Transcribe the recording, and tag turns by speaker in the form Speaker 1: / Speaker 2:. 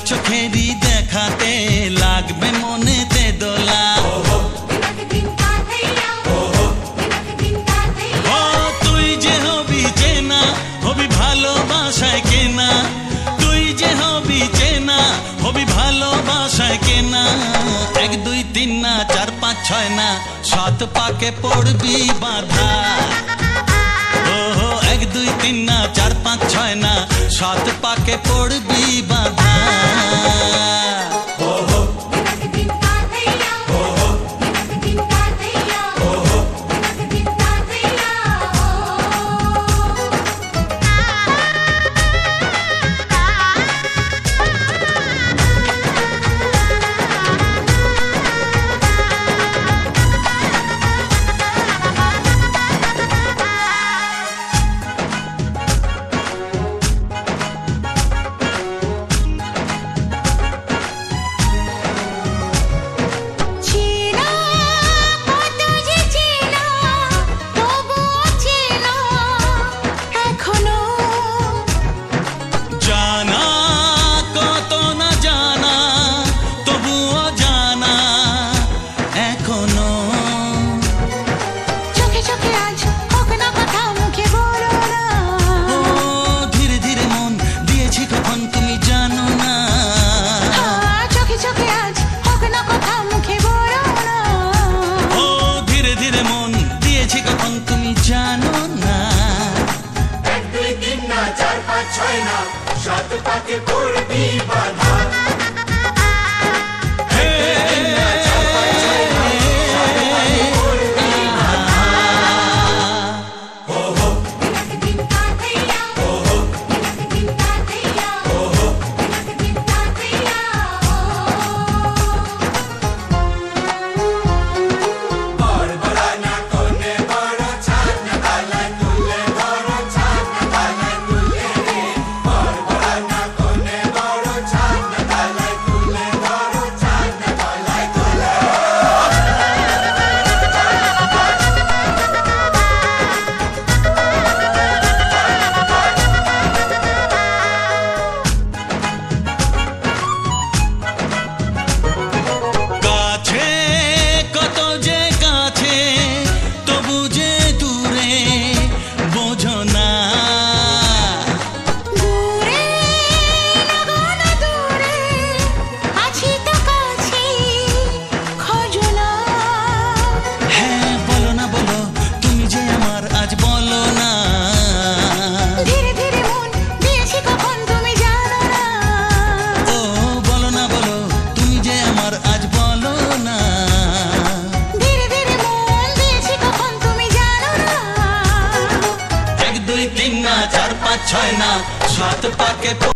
Speaker 1: চোখেরই দেখাতে লাগবে মনেতে দোলা। তুই যে হবি চেনা, হবি ভালোবাসায় কেনা। তুই যে হবি চেনা, হবি ভালোবাসায় কেনা। 1 2 3 না 4 5 6 না 7 পাকে পড়বি বাঁধা। 1 2 3 না 4 5 6 না 7 পাকে পড়বি বাঁধা।
Speaker 2: সাত পাকে পড়বি বাঁধা।
Speaker 1: না 4 5 6 না 7 পাকে